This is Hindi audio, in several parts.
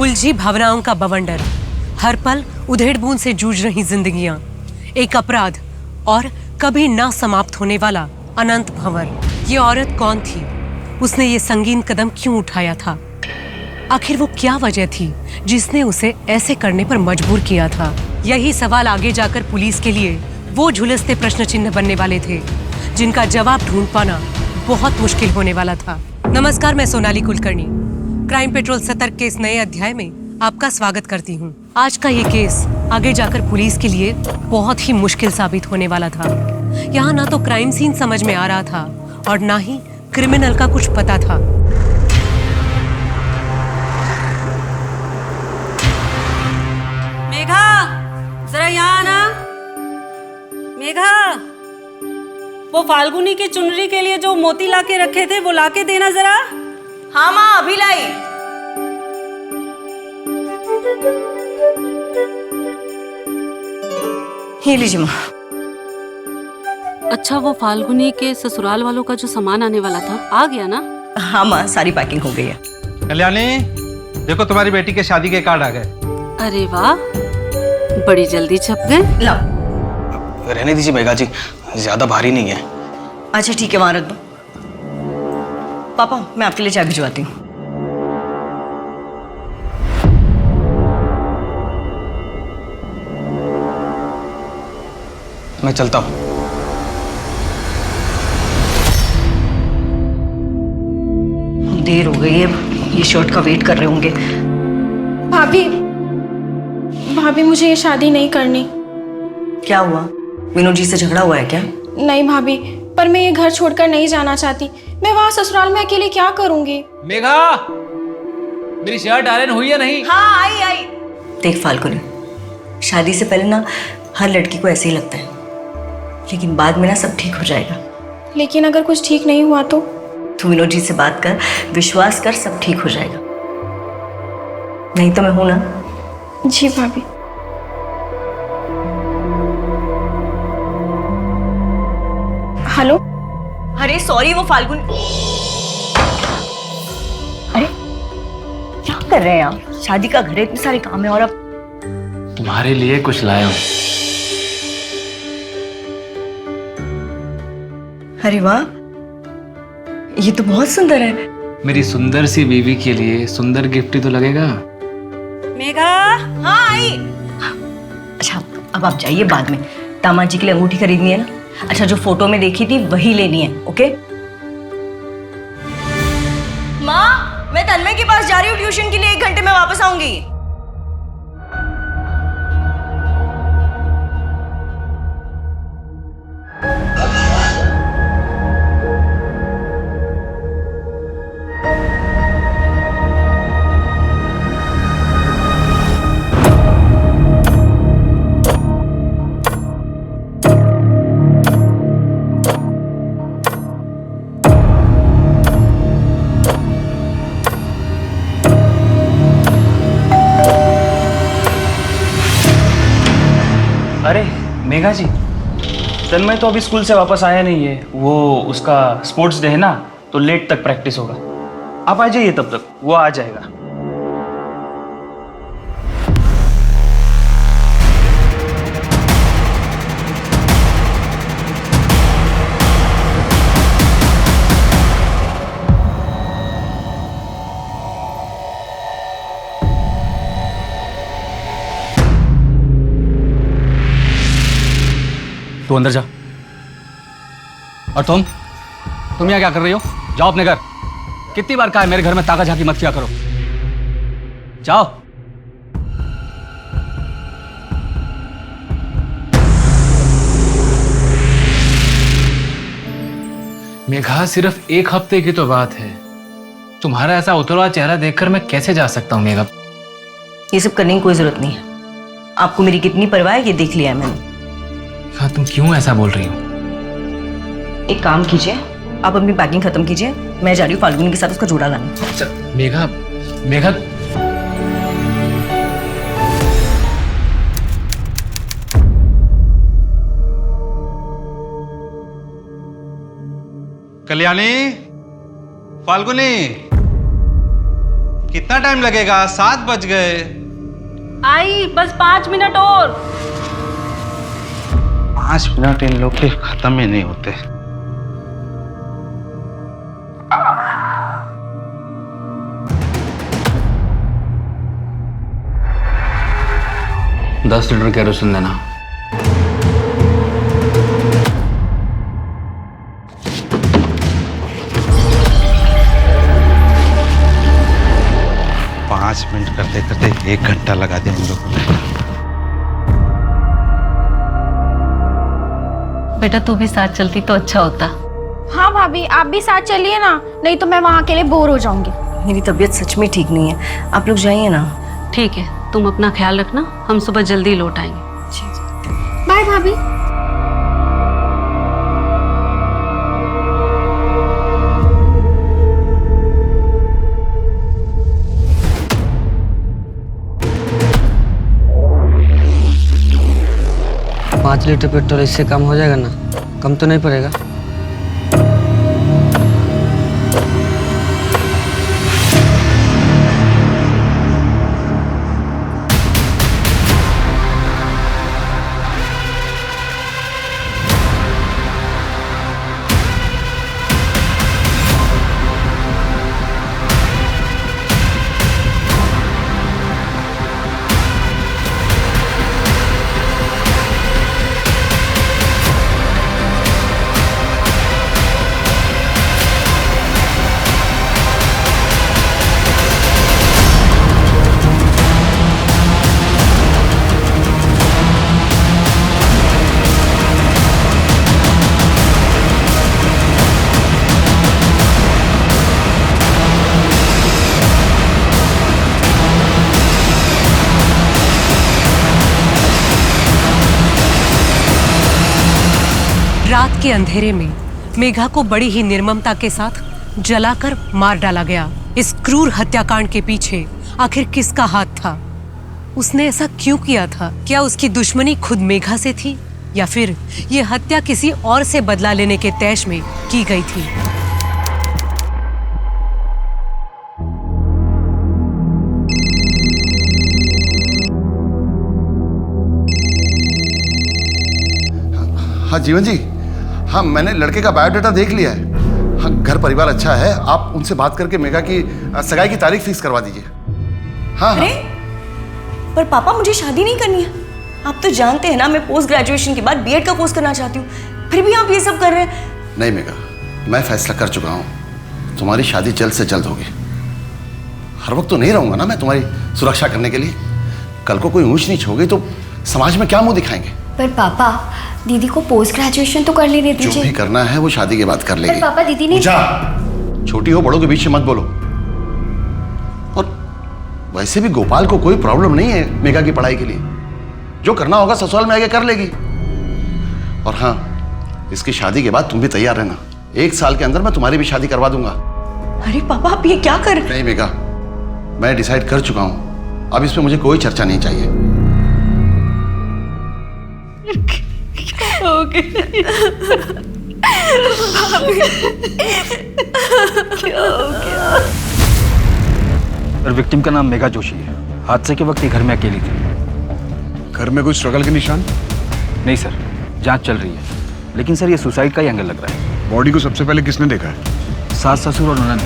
उलझी भावनाओं का बवंडर, हर पल उधेड़ बूंद से जूझ रही जिंदगियां, एक अपराध और कभी ना समाप्त होने वाला अनंत भंवर। ये औरत कौन थी? उसने ये संगीन कदम क्यों उठाया था? आखिर वो क्या वजह थी जिसने उसे ऐसे करने पर मजबूर किया था? यही सवाल आगे जाकर पुलिस के लिए वो झुलसते प्रश्न चिन्ह बनने वाले थे, जिनका जवाब ढूंढ पाना बहुत मुश्किल होने वाला था। नमस्कार, मैं सोनाली कुलकर्णी क्राइम पेट्रोल सतर्क के इस नए अध्याय में आपका स्वागत करती हूँ। आज का ये केस आगे जाकर पुलिस के लिए बहुत ही मुश्किल साबित होने वाला था। यहाँ ना तो क्राइम सीन समझ में आ रहा था और ना ही क्रिमिनल का कुछ पता था। मेघा, जरा यहाँ आना। मेघा, वो फाल्गुनी की चुनरी के लिए जो मोती लाके रखे थे वो लाके देना जरा। हाँ माँ, अभी लाई। ये लीजिए माँ। अच्छा, वो फाल्गुनी के ससुराल वालों का जो सामान आने वाला था आ गया ना? हाँ माँ, सारी पैकिंग हो गई है। कल्याणी, देखो तुम्हारी बेटी के शादी के कार्ड आ गए। अरे वाह, बड़ी जल्दी छप गए। लाओ। रहने दीजिए मेघा जी, ज्यादा भारी नहीं है। अच्छा ठीक है, वहां रख दो। पापा, मैं आपके लिए चाय भिजवाती हूँ। मैं चलता हूँ। देर हो गई है, ये शर्ट का वेट कर रहे होंगे। भाभी, भाभी मुझे ये शादी नहीं करनी। क्या हुआ? विनोद जी से झगड़ा हुआ है क्या? नहीं भाभी, पर मैं ये घर छोड़कर नहीं जाना चाहती। मैं वहाँ ससुराल में अकेले क्या करूँगी? मेघा, मेरी शर्ट आयरन हुई है नहीं? हाँ, आई आई। देख फाल्गुनी, शादी से पहले ना हर लड़की को ऐसे ही लगता है, लेकिन बाद में ना सब ठीक हो जाएगा। लेकिन अगर कुछ ठीक नहीं हुआ तो? तू विनोद जी से बात कर, विश्वास कर, सब ठीक हो जाएगा। नहीं तो मैं हूं ना। जी भाभी। हेलो। अरे सॉरी, वो फाल्गुन। अरे क्या कर रहे हैं आप? शादी का घर है, इतने सारे काम है और अब। तुम्हारे लिए कुछ लाया हूं। अरे वाह, ये तो बहुत सुंदर है। मेरी सुंदर सी बीवी के लिए सुंदर गिफ्ट ही तो लगेगा। मेघा, हाँ आई। अच्छा, अब आप जाइए, बाद में दामाद जी के लिए अंगूठी खरीदनी है ना। अच्छा, जो फोटो में देखी थी वही लेनी है, ओके? माँ, मैं तन्मय के पास जा रही हूँ ट्यूशन के लिए, 1 घंटे में वापस आऊंगी। अरे मेघा जी, तन्मय तो अभी स्कूल से वापस आया नहीं है। वो उसका स्पोर्ट्स डे है ना, तो लेट तक प्रैक्टिस होगा। आप आ जाइए, तब तक वो आ जाएगा। तू अंदर जा। और तुम यहाँ क्या कर रही हो? जाओ अपने घर। कितनी बार कहा है मेरे घर में ताका झाकी मत किया करो। जाओ। मेघा, सिर्फ 1 हफ्ते की तो बात है। तुम्हारा ऐसा उतरवा चेहरा देखकर मैं कैसे जा सकता हूँ मेघा? ये सब करने की कोई जरूरत नहीं है। आपको मेरी कितनी परवाह है ये देख लिया है मैंने। हाँ, तुम क्यों ऐसा बोल रही हो? एक काम कीजिए, आप अपनी पैकिंग खत्म कीजिए, मैं जा रही हूँ फाल्गुनी के साथ उसका जोड़ा लाने। अच्छा, मेघा, मेघा। कल्याणी, फाल्गुनी, कितना टाइम लगेगा? 7 बज गए। आई बस 5 मिनट और। 5 मिनट इन लोग के खत्म ही नहीं होते। 10 लीटर केरोसिन देना। पाँच मिनट करते करते 1 घंटा लगा दिया इन लोगों ने। बेटा तू भी साथ चलती तो अच्छा होता। हाँ भाभी, आप भी साथ चलिए ना, नहीं तो मैं वहाँ अकेले बोर हो जाऊंगी। मेरी तबीयत सच में ठीक नहीं है, आप लोग जाइए ना। ठीक है, तुम अपना ख्याल रखना, हम सुबह जल्दी लौट आएंगे। बाय भाभी। पाँच लीटर पेट्रोल इससे कम हो जाएगा ना? कम तो नहीं पड़ेगा? रात के अंधेरे में मेघा को बड़ी ही निर्ममता के साथ जलाकर मार डाला गया। इस क्रूर हत्याकांड के पीछे आखिर किसका हाथ था? उसने ऐसा क्यों किया था? क्या उसकी दुश्मनी खुद मेघा से थी या फिर ये हत्या किसी और से बदला लेने के तैश में की गई थी? हाँ जीवन जी, हाँ मैंने लड़के का बायोडाटा देख लिया है। हाँ घर परिवार अच्छा है, आप उनसे बात करके मेघा की सगाई की तारीख फिक्स करवा दीजिए। हाँ अरे पर पापा मुझे शादी नहीं करनी है। आप तो जानते हैं ना मैं पोस्ट ग्रेजुएशन के बाद बीएड का कोर्स करना चाहती हूँ, फिर भी आप ये सब कर रहे हैं। नहीं मेघा, मैं फैसला कर चुका हूँ, तुम्हारी शादी जल्द से जल्द होगी। हर वक्त तो नहीं रहूंगा ना मैं तुम्हारी सुरक्षा करने के लिए। कल को कोई ऊंच नीच हो गई तो समाज में क्या मुंह दिखाएंगे? पर पापा दीदी को पोस्ट ग्रेजुएशन तो कर लेने दीजिए। जो भी करना है वो शादी के बाद कर लेगी। पर पापा दीदी ने छोटी हो बड़ों के बीच में मत बोलो। और वैसे भी गोपाल को कोई प्रॉब्लम नहीं है मेघा की पढ़ाई के लिए। जो करना होगा ससुराल में आके कर लेगी। और हाँ, इसकी शादी के बाद तुम भी तैयार रहना। 1 साल के अंदर मैं तुम्हारी भी शादी करवा दूंगा। अरे पापा आप ये क्या कर? नहीं मेघा, मैं डिसाइड कर चुका हूं, अब इसमें मुझे कोई चर्चा नहीं चाहिए। सर, विक्टिम का नाम मेघा जोशी है। हादसे के वक्त ये घर में अकेली थी। घर में कोई स्ट्रगल के निशान? नहीं सर, जांच चल रही है, लेकिन सर ये सुसाइड का ही एंगल लग रहा है। बॉडी को सबसे पहले किसने देखा है? सास ससुर और ननद।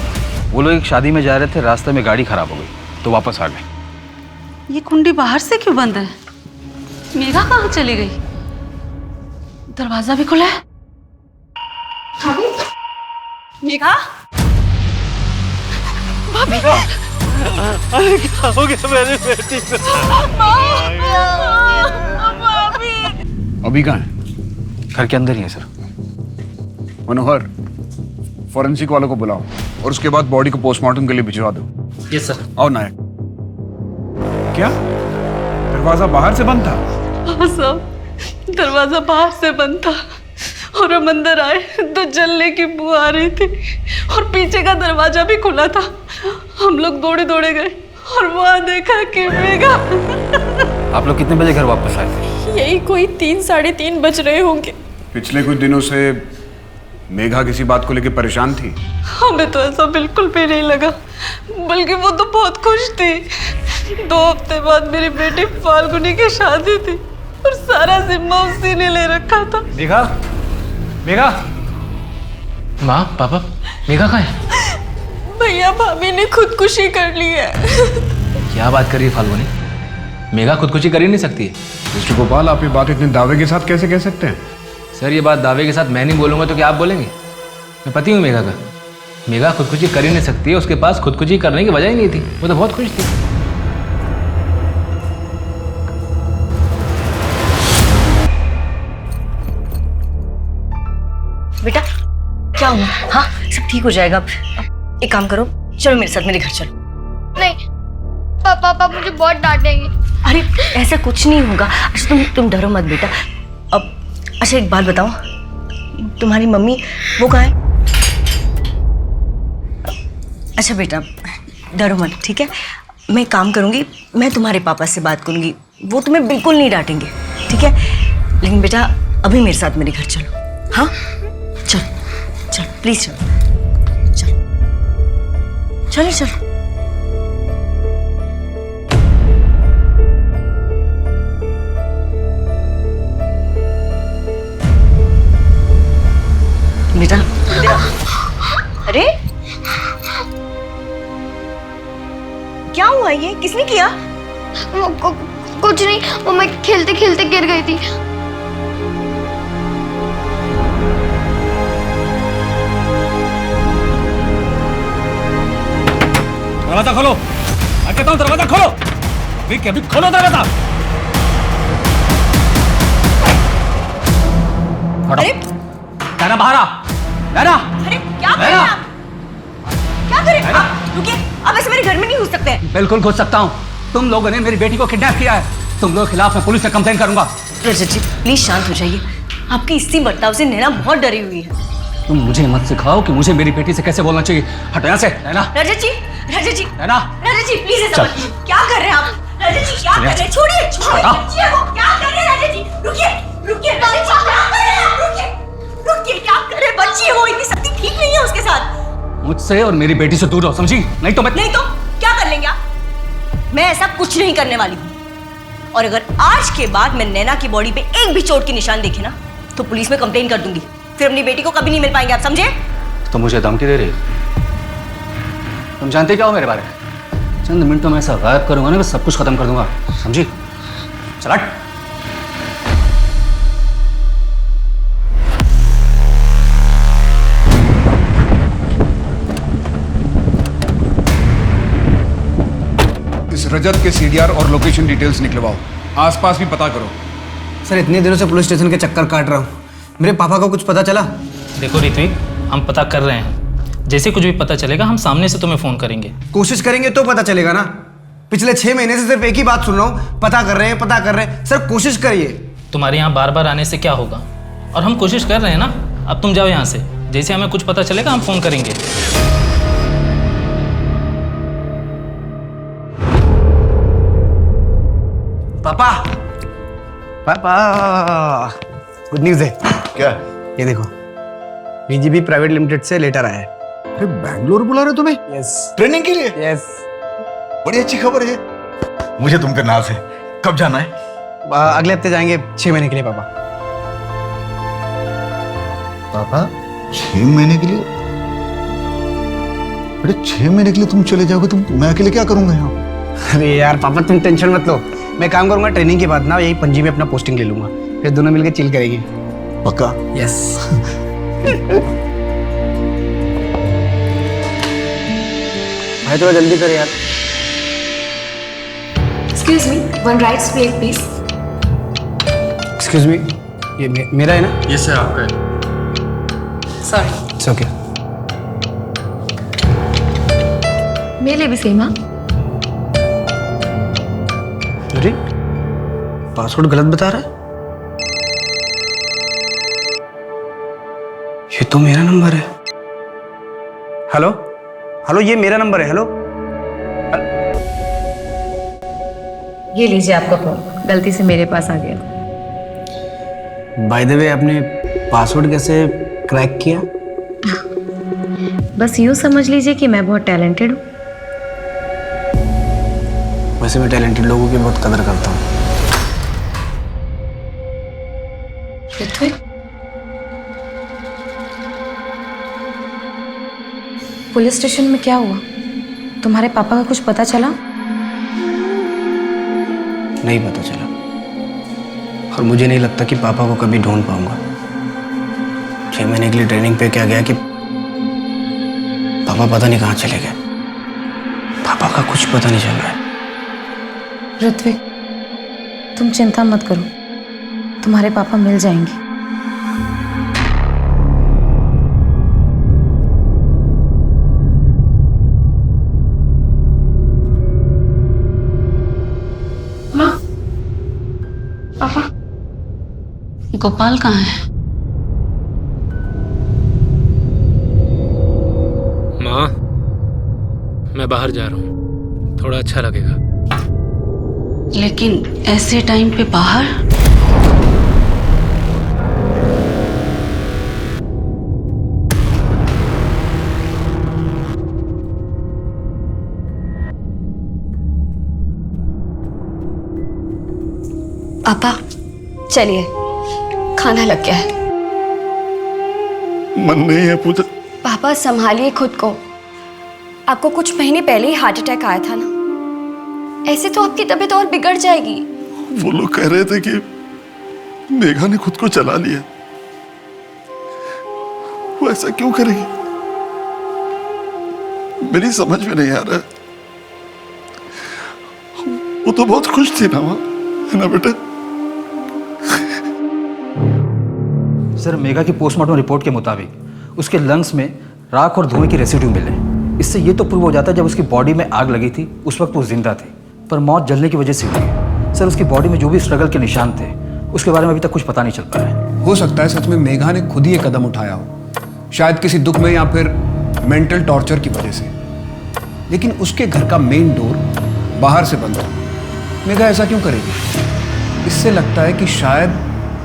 वो लोग एक शादी में जा रहे थे, रास्ते में गाड़ी खराब हो गई तो वापस आ गए। ये कुंडी बाहर से क्यों बंद है? मेघा कहाँ चली गई? दरवाजा भी खुला है। मेघा, भाभी, अरे क्या हो गया मेरी बेटी को? अभी कहाँ है? घर के अंदर ही है सर। मनोहर, फॉरेंसिक वालों को बुलाओ और उसके बाद बॉडी को पोस्टमार्टम के लिए भिजवा दो। Yes sir. और नायक, क्या दरवाजा बाहर से बंद था? हाँ साहब, दरवाजा बाहर से बंद था और हम अंदर आए तो जलने की बू आ रही थी और पीछे का दरवाजा भी खुला था। हम लोग दौड़े दौड़े गए और वहाँ देखा कि मेघा। आप लोग कितने बजे घर वापस आए थे? यही कोई 3 साढ़े 3 बज रहे होंगे। पिछले कुछ दिनों से मेघा किसी बात को लेकर परेशान थी? हमें तो ऐसा बिल्कुल भी नहीं लगा। बल्कि वो तो बहुत खुश थी। 2 हफ्ते बाद मेरी बेटी फाल्गुनी की शादी थी और सारा जिम्मा उसी ने ले रखा था। मेघा, मेघा, माँ पापा, मेघा कहाँ है? भैया भाभी ने खुदकुशी कर ली है। क्या बात कर रही है फाल्गुनी? मेघा खुदकुशी कर ही नहीं सकती है। मिस्टर गोपाल, आप ये बात इतने दावे के साथ कैसे कह सकते हैं? सर ये बात दावे के साथ मैं नहीं बोलूंगा तो क्या आप बोलेंगे? मैं पति हूँ मेघा का। मेघा खुदकुशी कर ही नहीं सकती है, उसके पास खुदकुशी करने की वजह ही नहीं थी, वो तो बहुत खुश थी। बेटा क्या हुआ? हाँ सब ठीक हो जाएगा। अब एक काम करो, चलो मेरे साथ मेरे घर चलो। नहीं पापा मुझे बहुत डांटेंगे। अरे ऐसा कुछ नहीं होगा। अच्छा तुम डरो मत बेटा। अब अच्छा एक बात बताओ, तुम्हारी मम्मी वो कहाँ है? अच्छा बेटा डरो मत, ठीक है? मैं एक काम करूँगी, मैं तुम्हारे पापा से बात करूँगी, वो तुम्हें बिल्कुल नहीं डांटेंगे, ठीक है? लेकिन बेटा अभी मेरे साथ मेरे घर चलो। हाँ चलो चलो प्लीज चलो चलो चलो चलो। बेटा अरे क्या हुआ? ये किसने किया? कुछ नहीं, वो मैं खेलते खेलते गिर गई थी। दरवाजा खोलो, मैं कहता हूँ दरवाजा खोलो, अभी खोलो दरवाजा। अरे नैना बाहर आ, नैना। अरे क्या कर रहे हैं आप? क्या कर रहे हैं आप? रुकिए, अब ऐसे मेरे घर में नहीं घुस सकते। बिल्कुल घुस सकता हूँ। तुम लोगों ने मेरी बेटी को किडनैप किया है। तुम लोगों के खिलाफ मैं पुलिस से कंप्लेन करूंगा। रजत जी प्लीज शांत हो जाइए। आपकी इसी बर्ताव से नैना बहुत डरी हुई है। तुम मुझे मत सिखाओ कि मुझे मेरी बेटी से कैसे बोलना चाहिए। हटो यहाँ से नैना। रजत जी नैना, रजत जी प्लीज ऐसा मत कीजिए। क्या कर रहे हैं आप? रजत जी क्या कर रहे हैं? छोड़िए बच्ची है वो। क्या कर रहे हैं रजत जी? रुकिए रुकिए रजत जी, क्या कर रहे हैं आप? रुकिए रुकिए, क्या कर रहे हैं? बच्ची है वो, इतनी सख्ती ठीक नहीं है उसके साथ। मुझसे और मेरी बेटी से दूर रहो, समझी? नहीं तो क्या कर लेंगे आप? मैं ऐसा कुछ नहीं करने वाली हूँ। और अगर आज के बाद मैं नैना की बॉडी पे एक भी चोट के निशान देखे ना तो पुलिस में कंप्लेन कर दूंगी। फिर अपनी बेटी को कभी नहीं मिल पाएंगे, आप समझे? तो मुझे धमकी दे रही हो? तुम जानते क्या हो मेरे बारे में? चंद मिनटों में ऐसा गायब करूंगा ना, मैं सब कुछ खत्म कर दूंगा, समझी? चल हट। इस रजत के सीडीआर और लोकेशन डिटेल्स निकलवाओ, आसपास भी पता करो। सर इतने दिनों से पुलिस स्टेशन के चक्कर काट रहा हूँ, मेरे पापा को कुछ पता चला? देखो ऋत्विक, हम पता कर रहे हैं, जैसे कुछ भी पता चलेगा हम सामने से तुम्हें फोन करेंगे। कोशिश करेंगे तो पता चलेगा ना। पिछले 6 महीने से सिर्फ एक ही बात सुन रहा हूँ, पता कर रहे हैं। सर कोशिश करिए। तुम्हारे यहाँ बार बार आने से क्या होगा, और हम कोशिश कर रहे हैं ना। अब तुम जाओ यहाँ से, जैसे हमें कुछ पता चलेगा हम फोन करेंगे। पापा गुड न्यूज है। क्या? ये देखो, बीजीबी प्राइवेट लिमिटेड से लेटर आया है। अरे बैंगलोर बुला रहे तुम्हें? यस। ट्रेनिंग के लिए? यस। बड़ी अच्छी खबर है। मुझे तुम पे नाज है। कब जाना है? अगले हफ्ते जाएंगे 6 महीने के लिए पापा। पापा 6 महीने के लिए? अरे 6 महीने के लिए तुम चले जाओगे? मैं अकेले क्या करूंगा यहाँ? अरे यार पापा तुम टेंशन मत लो, मैं काम करूंगा। ट्रेनिंग के बाद ना यही पणजी में अपना पोस्टिंग ले लूंगा, फिर दोनों मिलकर चिल करेंगे। पक्का? यस। भाई थोड़ा जल्दी कर यार। Excuse me, one rights plate please. Excuse me, ये मेरा है ना? ये सर आपका है। सॉरी। It's okay. मेरे लिए भी सेम। हाँ अरे पासवर्ड गलत बता रहा है। ये तो मेरा नंबर है। हेलो हेलो, ये मेरा नंबर है। हेलो, ये लीजिए आपका फोन, गलती से मेरे पास आ गया। बाय द वे आपने पासवर्ड कैसे क्रैक किया? बस यूँ समझ लीजिए कि मैं बहुत टैलेंटेड हूँ। वैसे मैं टैलेंटेड लोगों की बहुत कदर करता हूँ। ऋत्विक, पुलिस स्टेशन में क्या हुआ? तुम्हारे पापा का कुछ पता चला? नहीं पता चला, और मुझे नहीं लगता कि पापा को कभी ढूंढ पाऊंगा। 6 महीने के लिए ट्रेनिंग पे क्या गया कि पापा पता नहीं कहाँ चले गए। पापा का कुछ पता नहीं चल रहा है। ऋत्विक, तुम चिंता मत करो, तुम्हारे पापा मिल जाएंगे। माँ, पापा, गोपाल कहाँ है? माँ, मैं बाहर जा रहा हूँ, थोड़ा अच्छा लगेगा। लेकिन ऐसे टाइम पे बाहर? पापा चलिए, खाना लग गया है। मन नहीं है पूजा। पापा संभालिए खुद को। आपको कुछ महीने पहले ही हार्ट अटैक आया था ना, ऐसे तो आपकी तबीयत और बिगड़ जाएगी। वो लोग कह रहे थे कि मेघा ने खुद को चला लिया। वो ऐसा क्यों करेगी? मेरी समझ में नहीं आ रहा है। वो तो बहुत खुश थी ना, है ना बेटा? सर, मेघा की पोस्टमार्टम रिपोर्ट के मुताबिक उसके लंग्स में राख और धुएं की रेसिड्यू मिले। इससे ये तो प्रूव हो जाता है जब उसकी बॉडी में आग लगी थी उस वक्त वो जिंदा थी, पर मौत जलने की वजह से हुई। सर, उसकी बॉडी में जो भी स्ट्रगल के निशान थे उसके बारे में अभी तक कुछ पता नहीं चल पाया है। हो सकता है सच में मेघा ने खुद ही ये कदम उठाया हो, शायद किसी दुख में या फिर मेंटल टॉर्चर की वजह से। लेकिन उसके घर का मेन डोर बाहर से बंद था। मेघा ऐसा क्यों करेगी? इससे लगता है कि शायद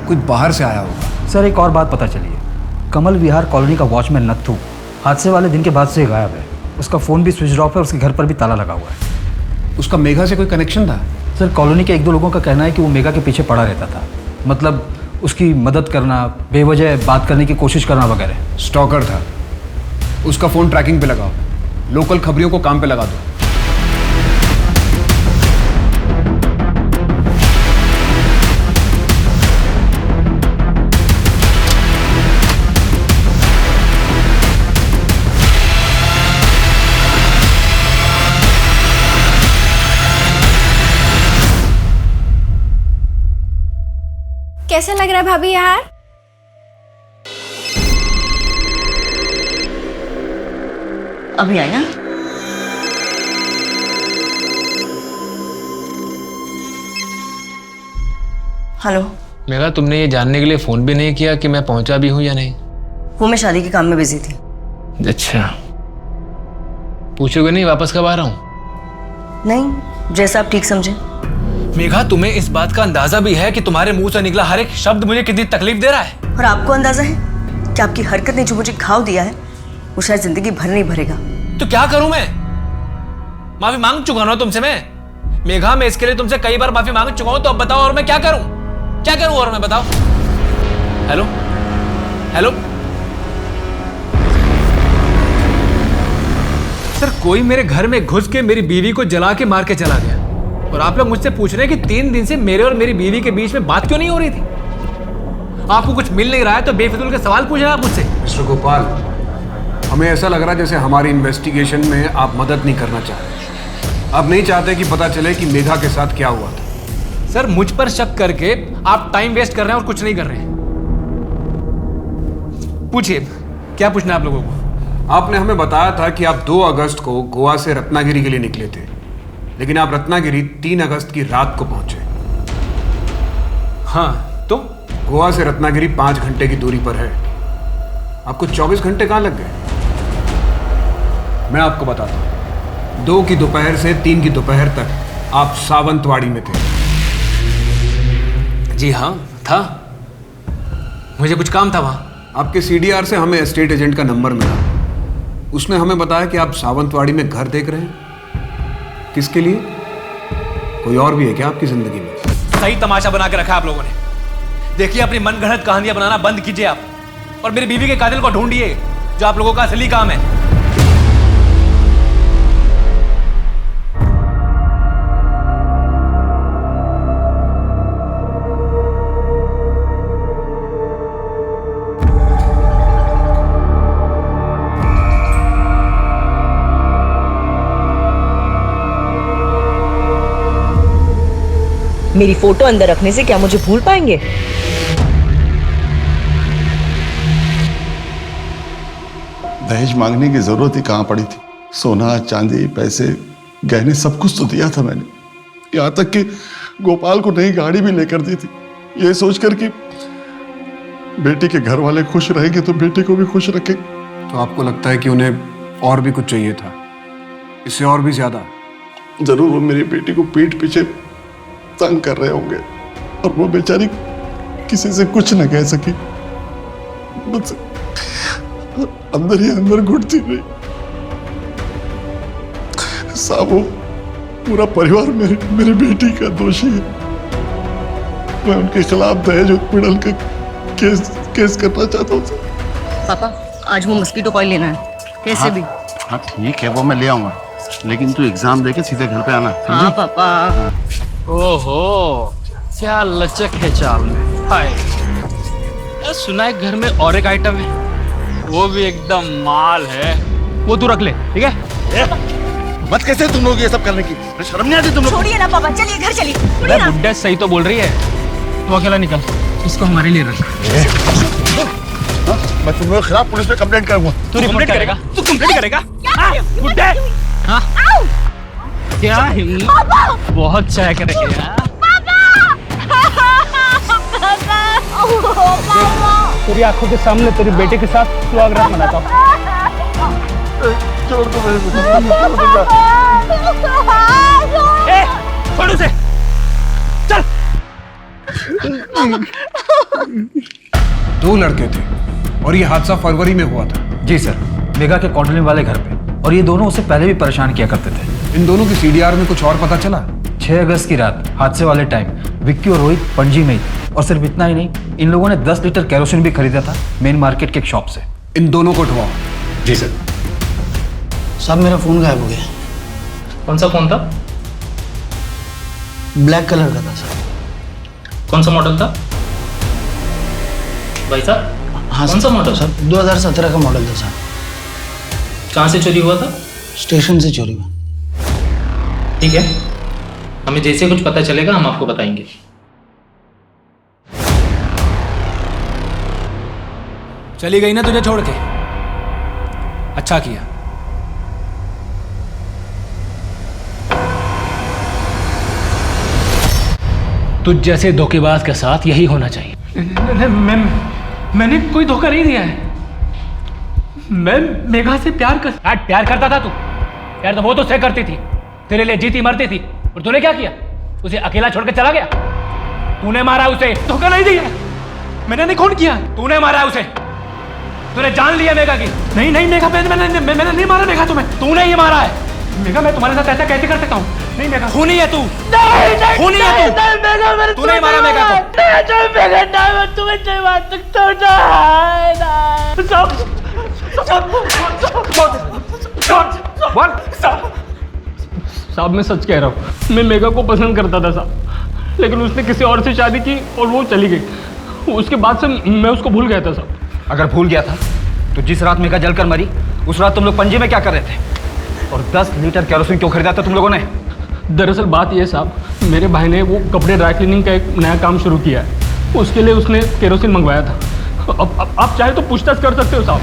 कोई बाहर से आया होगा। सर, एक और बात पता चली है। कमल विहार कॉलोनी का वॉचमैन नत्थू हादसे वाले दिन के बाद से गायब है। उसका फ़ोन भी स्विच ऑफ है, उसके घर पर भी ताला लगा हुआ है। उसका मेघा से कोई कनेक्शन था? सर, कॉलोनी के 1-2 लोगों का कहना है कि वो मेघा के पीछे पड़ा रहता था, मतलब उसकी मदद करना, बेवजह बात करने की कोशिश करना वगैरह। स्टॉकर था। उसका फ़ोन ट्रैकिंग पे लगाओ, लोकल खबरियों को काम पे लगा दो। कैसा लग रहा है भाभी यार? अभी आई ना? हेलो। मेघा, तुमने ये जानने के लिए फ़ोन भी नहीं किया कि मैं पहुंचा भी हूं या नहीं? वो मैं शादी के काम में बिजी थी। अच्छा, पूछोगे नहीं वापस कब आ रहा हूं? नहीं, जैसा आप ठीक समझे। मेघा, तुम्हें इस बात का अंदाजा भी है कि तुम्हारे मुंह से निकला हर एक शब्द मुझे कितनी तकलीफ दे रहा है? और आपको अंदाजा है कि आपकी हरकत ने जो मुझे घाव दिया है वो शायद जिंदगी भर नहीं भरेगा। तो क्या करूं मैं? माफी मांग चुका ना तुमसे मैं। मेघा, मैं इसके लिए तुमसे कई बार माफी मांग चुका हूं, तो अब बताओ और मैं क्या करूं? क्या करूं और मैं, बताओ। हेलो हेलो सर, कोई मेरे घर में घुस के मेरी बीवी को जला के मार के चला गया, और आप लोग मुझसे पूछ रहे हैं कि 3 दिन से मेरे और मेरी बीवी के बीच में बात क्यों नहीं हो रही थी? आपको कुछ मिल नहीं रहा है तो बेफिजूल के सवाल पूछ रहे हैं आप मुझसे। मिस्टर गोपाल, हमें ऐसा लग रहा है जैसे हमारी इन्वेस्टिगेशन में आप मदद नहीं करना चाह रहे। आप नहीं चाहते कि पता चले कि मेघा के साथ क्या हुआ था। सर, मुझ पर शक करके आप टाइम वेस्ट कर रहे हैं और कुछ नहीं कर रहे हैं। पूछिए, क्या पूछना है आप लोगों को? आपने हमें बताया था कि आप 2 अगस्त को गोवा से रत्नागिरी के लिए निकले थे, लेकिन आप रत्नागिरी 3 अगस्त की रात को पहुंचे। हाँ, तो गोवा से रत्नागिरी 5 घंटे की दूरी पर है। आपको 24 घंटे कहाँ लग गए? मैं आपको बताता हूँ। 2 की दोपहर से 3 की दोपहर तक आप सावंतवाड़ी में थे। जी हाँ, था। मुझे कुछ काम था वहाँ। आपके CDR से हमें एस्टेट एजेंट का नंबर मिला। उसने हमें बताया कि आप सावंतवाड़ी में घर देख रहे हैं। किसके लिए? कोई और भी है क्या आपकी जिंदगी में? सही तमाशा बना के रखा है आप लोगों ने। देखिए, अपनी मनगढ़ंत कहानियां बनाना बंद कीजिए आप, और मेरी बीवी के कातिल को ढूंढिए, जो आप लोगों का असली काम है। मेरी फोटो अंदर रखने से क्या मुझे भूल पाएंगे? दहेज मांगने की जरूरत ही कहां पड़ी थी। सोना, चांदी, पैसे, गहने सब कुछ तो दिया था मैंने। यहां तक कि गोपाल को नई गाड़ी भी लेकर दी थी, ये सोचकर कि बेटी के घर वाले खुश रहेंगे तो बेटी को भी खुश रखेंगे। तो आपको लगता है कि उन्हें और भी कुछ चाहिए था, इससे और भी ज्यादा? जरूर वो मेरी बेटी को पीठ पीछे तंग कर रहे होंगे, और वो बेचारी किसी से कुछ न कह सकी, मुझसे अंदर ही अंदर घुटती रही। साहब, वो पूरा परिवार मेरी बेटी का दोषी है। मैं उनके खिलाफ दहेज उत्पीड़न का केस करना चाहता हूँ। पापा, आज वो मस्कीटो कॉइल लेना है, कैसे भी। हाँ ठीक है, वो मैं ले आऊंगा, लेकिन तू एग्जाम देके सीधे घर पे आना। हाँ पापा। ओहो, क्या लचक है चाल में। हाय, सुना है घर में और एक आइटम है, वो भी एकदम माल है। वो तू रख ले, ठीक है? मत कैसे तुम लोग ये सब करने की, शर्म नहीं आती तुम लोग? छोड़िए ना पापा, चलिए घर चलिए। अरे बुड्ढा सही तो बोल रही है, तू अकेला निकल, इसको हमारे लिए रख। मैं तुम लोगों के खिलाफ पुलिस में कंप्लेंट करूंगा। तू कंप्लेंट करेगा? तू कंप्लेंट करेगा? बुड्ढे, क्या हिम्मत, बहुत चाय करेंगे यार। तेरी आंखों के सामने तेरी बेटे के साथ स्वागत मनाता हूँ। छोड़ दो छोड़ उसे, चल। 2 लड़के थे और ये हादसा फरवरी में हुआ था। जी सर, मेगा के कॉलोनी वाले घर पे, और ये दोनों उससे पहले भी परेशान किया करते थे। इन दोनों की सीडीआर में कुछ और पता चला? 6 अगस्त की रात हादसे वाले टाइम विक्की और रोहित पणजी में ही, और सिर्फ इतना ही नहीं, इन लोगों ने 10 लीटर केरोसिन भी खरीदा था मेन मार्केट के एक शॉप से। इन दोनों को उठवाओ। जी सर। साहब, मेरा फोन गायब हो गया। कौन सा फोन था? ब्लैक कलर का था सर। कौन सा मॉडल था भाई साहब? हाँ कौन सा मॉडल? सर 2017 का मॉडल था सर। कहाँ से चोरी हुआ था? स्टेशन से चोरी हुआ। ठीक है, हमें जैसे कुछ पता चलेगा हम आपको बताएंगे। चली गई ना तुझे छोड़ के? अच्छा किया। तुझ जैसे धोखेबाज के साथ यही होना चाहिए। मैंने कोई धोखा नहीं दिया है। मैं मेघा से प्यार करता था। तू प्यार तो वो तो से करती थी, तेरे लिए जीती मरती थी, और तूने क्या किया? उसे अकेला छोड़ के चला गया। तूने मारा उसे, धोखा नहीं दिया। मैंने नहीं खून किया, तूने मारा उसे। तूने जान लिया मेघा की। नहीं मेघा, मैंने नहीं मारा मेघा तुम्हें, तूने ही मारा है। मेघा, मैं तुम्हारे साथ ऐसा कैसे कर सकता हूँ? नहीं मेघा, खूनी है तू। खूनी है तू। तूने ही मारा मेघा को। तुम्हें नहीं मार सकता। साहब, मैं सच कह रहा हूँ, मैं मेघा को पसंद करता था साहब, लेकिन उसने किसी और से शादी की और वो चली गई। उसके बाद से मैं उसको भूल गया था साहब। अगर भूल गया था तो जिस रात मेघा जलकर मरी, उस रात तुम लोग पणजी में क्या कर रहे थे? और 10 लीटर केरोसिन क्यों खरीदा था तुम लोगों ने? दरअसल बात यह साहब, मेरे भाई ने वो कपड़े ड्राई क्लीनिंग का एक नया काम शुरू किया है, उसके लिए उसने केरोसिन मंगवाया था। अब आप चाहे तो पूछताछ कर सकते हो साहब।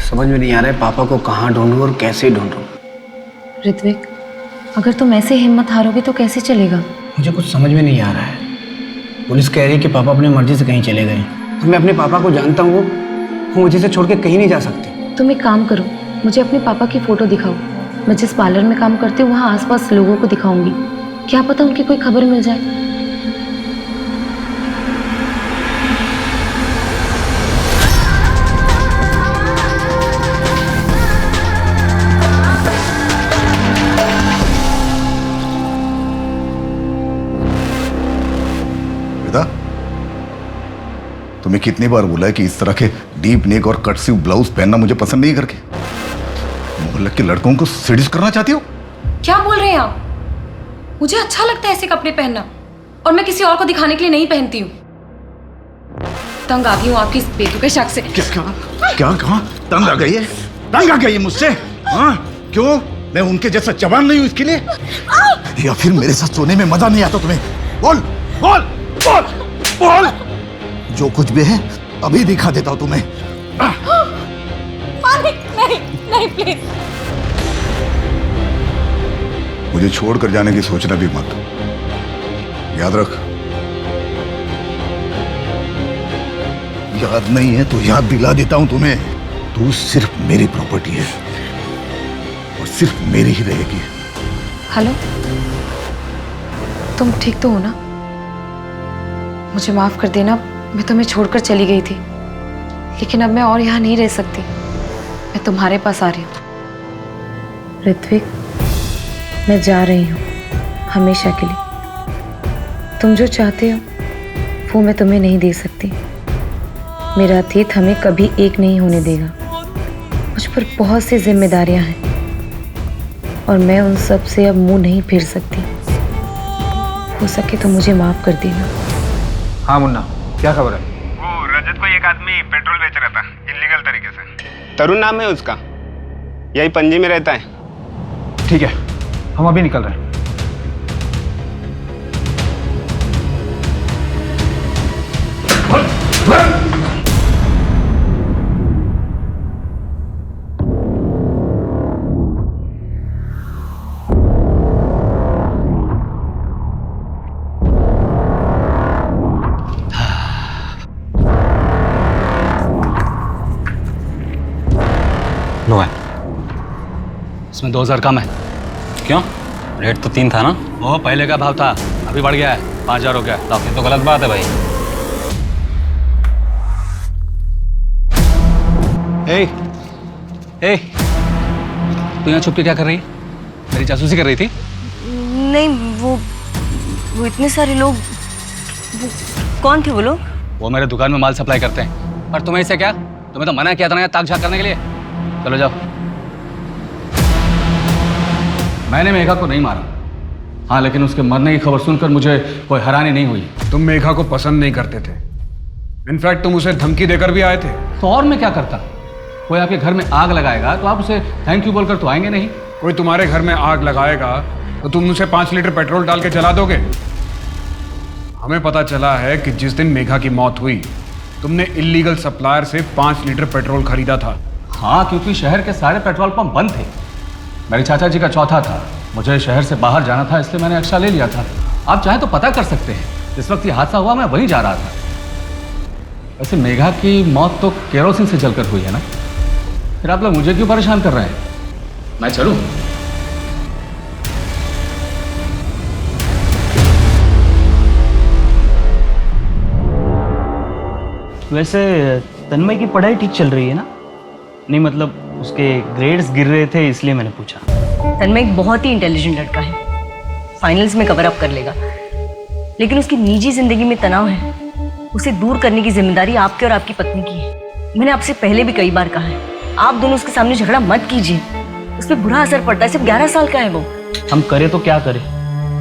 समझ में नहीं आ रहा है पापा को कहाँ ढूंढूं और कैसे ढूंढूं। ऋत्विक, अगर तुम ऐसे हिम्मत हारोगे तो कैसे चलेगा? मुझे कुछ समझ में नहीं आ रहा है। पुलिस कह रही है कि पापा अपनी मर्जी से कहीं चले गए। मैं अपने पापा को जानता हूँ, वो मुझे से छोड़ के कहीं नहीं जा सकते। तुम एक काम करो, मुझे अपने पापा की फ़ोटो दिखाओ। मैं जिस पार्लर में काम करती हूँ वहाँ आसपास लोगों को दिखाऊंगी, क्या पता उनकी कोई खबर मिल जाए। तुम्हें कितनी बार बोला है कि इस तरह के डीप नेक और कट स्लीव ब्लाउज पहनना मुझे पसंद नहीं करके। मोहल्ले के लड़कों को सीडीज करना चाहती हो? क्या बोल रहे हैं आप? मुझे अच्छा लगता है ऐसे कपड़े पहनना, और मैं किसी और को दिखाने के लिए नहीं पहनती हूँ। तंग आ गई हूँ आपकी इस बेतुके शक से। क्या कहा? तंग आ गई है? तंग आ गई है मुझसे? हाँ, क्यों? मैं उनके जैसा जवान नहीं हूँ इसके लिए? या फिर मेरे साथ सोने में मजा नहीं आता तुम्हें? बोल बोल बोल बोल। जो कुछ भी है अभी दिखा देता हूँ तुम्हें। नहीं नहीं प्लीज। मुझे छोड़कर जाने की सोचना भी मत, याद रख। याद नहीं है तो याद दिला देता हूं तुम्हें। तू सिर्फ मेरी प्रॉपर्टी है और सिर्फ मेरी ही रहेगी। हेलो, तुम ठीक तो हो ना? मुझे माफ कर देना, मैं तुम्हें छोड़कर चली गई थी, लेकिन अब मैं और यहाँ नहीं रह सकती। मैं तुम्हारे पास आ रही हूँ। ऋत्विक, मैं जा रही हूँ हमेशा के लिए। तुम जो चाहते हो वो मैं तुम्हें नहीं दे सकती। मेरा अतीत हमें कभी एक नहीं होने देगा। मुझ पर बहुत सी जिम्मेदारियां हैं और मैं उन सब से अब मुंह नहीं फेर सकती। हो सके तो मुझे माफ कर देना। हाँ मुन्ना, क्या खबर है? वो रजत को एक आदमी पेट्रोल बेच रहा था इलीगल तरीके से। तरुण नाम है उसका, यही पणजी में रहता है। ठीक है, हम अभी निकल रहे हैं। लो है, इसमें 2000 कम है। क्यों? रेट तो 3 था ना? वो पहले का भाव था, अभी बढ़ गया है, 5000 हो गया। ये तो गलत बात है भाई। ए, तू यहाँ छुप के क्या कर रही है? मेरी जासूसी कर रही थी? नहीं, वो इतने सारे लोग। वो कौन थे वो लोग? वो मेरे दुकान में माल सप्लाई करते हैं। और तुम्हें इससे क्या? तुम्हें तो मना किया था ना ताक झाक करने के लिए। चलो जाओ। मैंने मेघा को नहीं मारा, हाँ, लेकिन उसके मरने की खबर सुनकर मुझे कोई हैरानी नहीं हुई। तुम मेघा को पसंद नहीं करते थे, इनफैक्ट तुम उसे धमकी देकर भी आए थे। तो और मैं क्या करता? कोई आपके घर में आग लगाएगा तो आप उसे थैंक यू बोलकर तो आएंगे नहीं। कोई तुम्हारे घर में आग लगाएगा तो तुम उसे 5 लीटर पेट्रोल डाल के जला दोगे। हमें पता चला है कि जिस दिन मेघा की मौत हुई तुमने इलीगल सप्लायर से 5 लीटर पेट्रोल खरीदा था। हाँ, क्योंकि शहर के सारे पेट्रोल पंप बंद थे। मेरे चाचा जी का चौथा था, मुझे शहर से बाहर जाना था, इसलिए मैंने एक्स्ट्रा ले लिया था। आप चाहे तो पता कर सकते हैं, जिस वक्त ये हादसा हुआ मैं वहीं जा रहा था। वैसे मेघा की मौत तो केरोसिन से जलकर हुई है ना? फिर आप लोग मुझे क्यों परेशान कर रहे हैं? मैं चलूं? वैसे तन्मय की पढ़ाई ठीक चल रही है ना? नहीं, मतलब उसके ग्रेड्स गिर रहे थे इसलिए मैंने पूछा। तन्मय एक बहुत ही इंटेलिजेंट लड़का है, फाइनल्स में कवर अप कर लेगा, लेकिन उसकी निजी जिंदगी में तनाव है। उसे दूर करने की जिम्मेदारी आपकी और आपकी पत्नी की है। मैंने आपसे पहले भी कई बार कहा है, आप दोनों उसके सामने झगड़ा मत कीजिए, उस पर बुरा असर पड़ता है। सिर्फ 11 साल का है वो। हम करें तो क्या करें,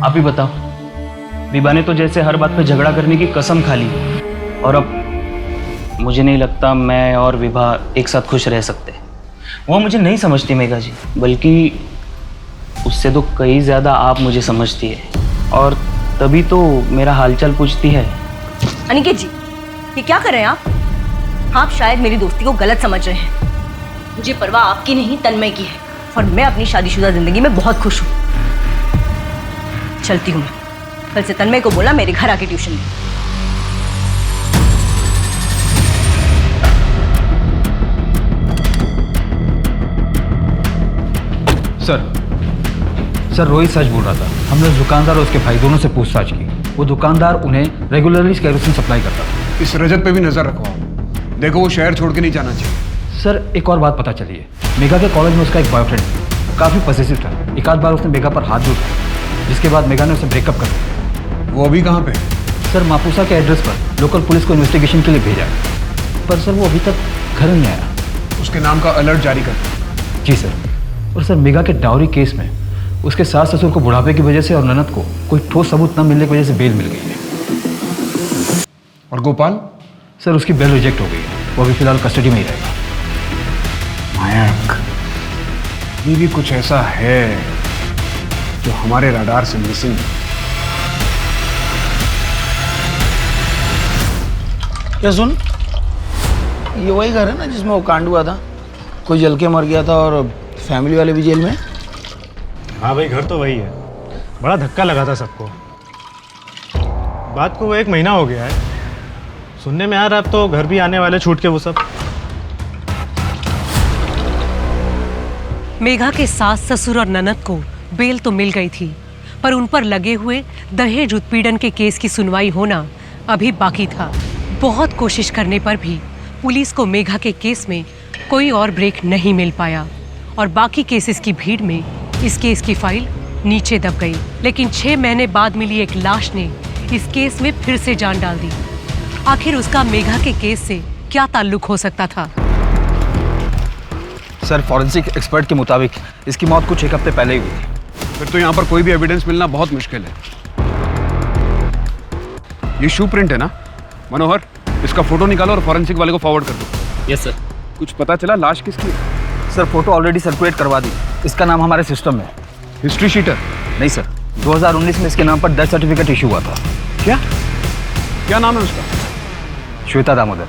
आप ही बताओ। विभा ने तो जैसे हर बात पे झगड़ा करने की कसम खा ली, और अब मुझे नहीं लगता मैं और विभा एक साथ खुश रह सकते। वो मुझे नहीं समझती मेघा जी, बल्कि उससे तो कई ज़्यादा आप मुझे समझती है, और तभी तो मेरा हालचाल पूछती है। अनिकेत जी, ये क्या कर रहे हैं आप शायद मेरी दोस्ती को गलत समझ रहे हैं। मुझे परवाह आपकी नहीं, तन्मय की है, और मैं अपनी शादीशुदा जिंदगी में बहुत खुश हूँ। चलती हूँ मैं। कल से तन्मय को बोला मेरे घर आके ट्यूशन दे। सर रोहित सच बोल रहा था। हमने उस दुकानदार और उसके भाई दोनों से पूछताछ की। वो दुकानदार उन्हें रेगुलरली केरोसिन सप्लाई करता था। इस रजत पे भी नजर रखो आप। देखो, वो शहर छोड़ के नहीं जाना चाहिए। सर एक और बात पता चली है, मेघा के कॉलेज में उसका एक बॉयफ्रेंड था, काफ़ी पॉसेसिव था। एक आध बार उसने मेघा पर हाथ भी उठाया, जिसके बाद मेघा ने उसे ब्रेकअप कर दिया। वो अभी कहाँ पे? सर मापुसा के एड्रेस पर लोकल पुलिस को इन्वेस्टिगेशन के लिए भेजा है, पर सर वो अभी तक घर नहीं आया। उसके नाम का अलर्ट जारी कर। जी सर। और सर मेघा के डाउरी केस में उसके सास ससुर को बुढ़ापे की वजह से और ननद को कोई ठोस सबूत न मिलने की वजह से बेल मिल गई है। और गोपाल? सर उसकी बेल रिजेक्ट हो गई है, वो अभी फिलहाल कस्टडी में ही रहेगा। नायक, ये भी कुछ ऐसा है जो हमारे रडार से मिसिंग है। क्या सुन, ये वही घर है ना जिसमें वो कांड हुआ था, कोई जल के मर गया था और फैमिली वाले भी जेल में? हाँ भाई, घर तो वही है। बड़ा धक्का लगा था सबको। बात को वो 1 महीना हो गया है। सुनने में आ रहा अब तो घर भी आने वाले छूट के वो सब। मेघा के सास ससुर और ननद को बेल तो मिल गई थी, पर उन पर लगे हुए दहेज उत्पीड़न के केस की सुनवाई होना अभी बाकी था। बहुत कोशिश करने पर भी पुलिस को मेघा के केस में कोई और ब्रेक नहीं मिल पाया और बाकी केसेस की भीड़ में इस केस की फाइल नीचे दब गई। लेकिन 6 महीने बाद मिली एक लाश ने इस केस में फिर से जान डाल दी। आखिर उसका मेघा के केस से क्या ताल्लुक हो सकता था? सर फॉरेंसिक एक्सपर्ट के मुताबिक इसकी मौत कुछ 1 हफ्ते पहले ही हुई थी। फिर तो यहाँ पर कोई भी एविडेंस मिलना बहुत मुश्किल है। ये शू प्रिंट है ना? मनोहर, इसका फोटो निकालो और फॉरेंसिक वाले को फॉरवर्ड कर दो। Yes sir. कुछ पता चला लाश किसकी है? सर फोटो ऑलरेडी सर्कुलेट करवा दी। इसका नाम हमारे सिस्टम में। History sheeter? नहीं सर, 2019 में इसके नाम पर डेथ सर्टिफिकेट इशू हुआ था। क्या क्या नाम है उसका? श्वेता दामोदर,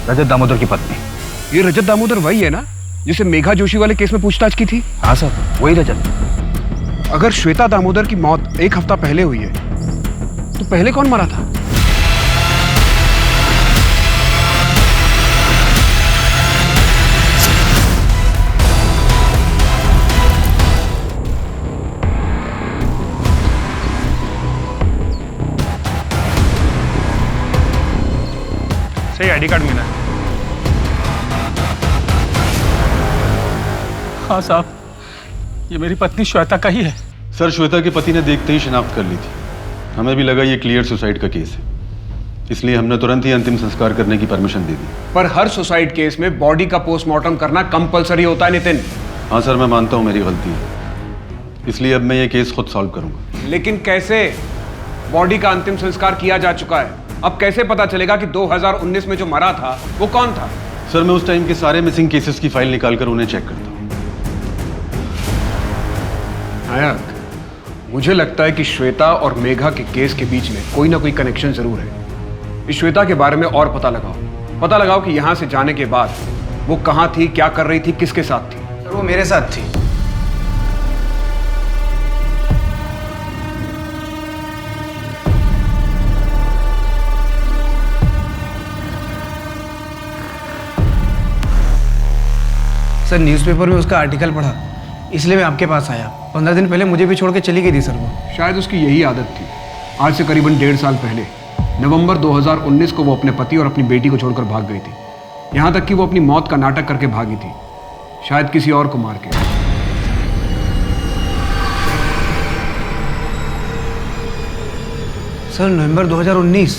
रजत दामोदर की पत्नी। ये रजत दामोदर वही है ना जिसे मेघा जोशी वाले केस में पूछताछ की थी? हाँ सर, वही रजत। अगर श्वेता दामोदर की मौत 1 हफ्ता पहले हुई है तो पहले कौन मरा था? सही आईडी कार्ड मिला है। हाँ साहब, ये मेरी पत्नी श्वेता का ही है। सर श्वेता के पति ने देखते ही शिनाख्त कर ली थी। हमें भी लगा ये क्लियर सुसाइड का केस है, इसलिए हमने तुरंत ही अंतिम संस्कार करने की परमिशन दे दी। पर हर सुसाइड केस में बॉडी का पोस्टमार्टम करना कंपलसरी होता है नितिन। हाँ सर, मैं मानता हूँ मेरी गलती है, इसलिए अब मैं ये केस खुद सॉल्व करूंगा। लेकिन कैसे? बॉडी का अंतिम संस्कार किया जा चुका है, अब कैसे पता चलेगा कि 2019 में जो मरा था वो कौन था? सर मैं उस टाइम के सारे मिसिंग केसेस की फाइल निकालकर उन्हें चेक करता हूँ। नायक, मुझे लगता है कि श्वेता और मेघा के केस के बीच में कोई ना कोई कनेक्शन जरूर है। इस श्वेता के बारे में और पता लगाओ कि यहाँ से जाने के बाद वो कहाँ थी, क्या कर रही थी, किसके साथ थी। सर वो मेरे साथ थी। सर न्यूज़पेपर में उसका आर्टिकल पढ़ा, इसलिए मैं आपके पास आया। 15 दिन पहले मुझे भी छोड़ के चली गई थी सर वो। शायद उसकी यही आदत थी। आज से करीबन 1.5 साल पहले नवंबर 2019 को वो अपने पति और अपनी बेटी को छोड़कर भाग गई थी। यहाँ तक कि वो अपनी मौत का नाटक करके भागी थी, शायद किसी और को मार के। सर नवंबर 2019,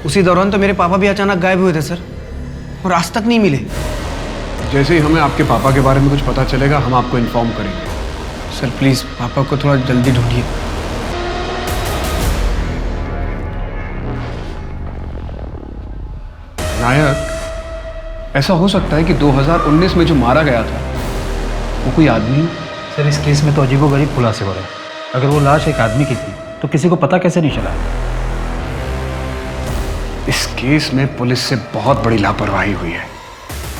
उसी दौरान तो मेरे पापा भी अचानक गायब हुए थे सर, और आज तक नहीं मिले। जैसे ही हमें आपके पापा के बारे में कुछ पता चलेगा हम आपको इन्फॉर्म करेंगे। सर प्लीज़ पापा को थोड़ा जल्दी ढूंढिए। नायक, ऐसा हो सकता है कि 2019 में जो मारा गया था वो कोई आदमी हो? सर इस केस में तो अजीबोगरीब खुलासे हो रहे हैं। अगर वो लाश एक आदमी की थी तो किसी को पता कैसे नहीं चला? इस केस में पुलिस से बहुत बड़ी लापरवाही हुई है।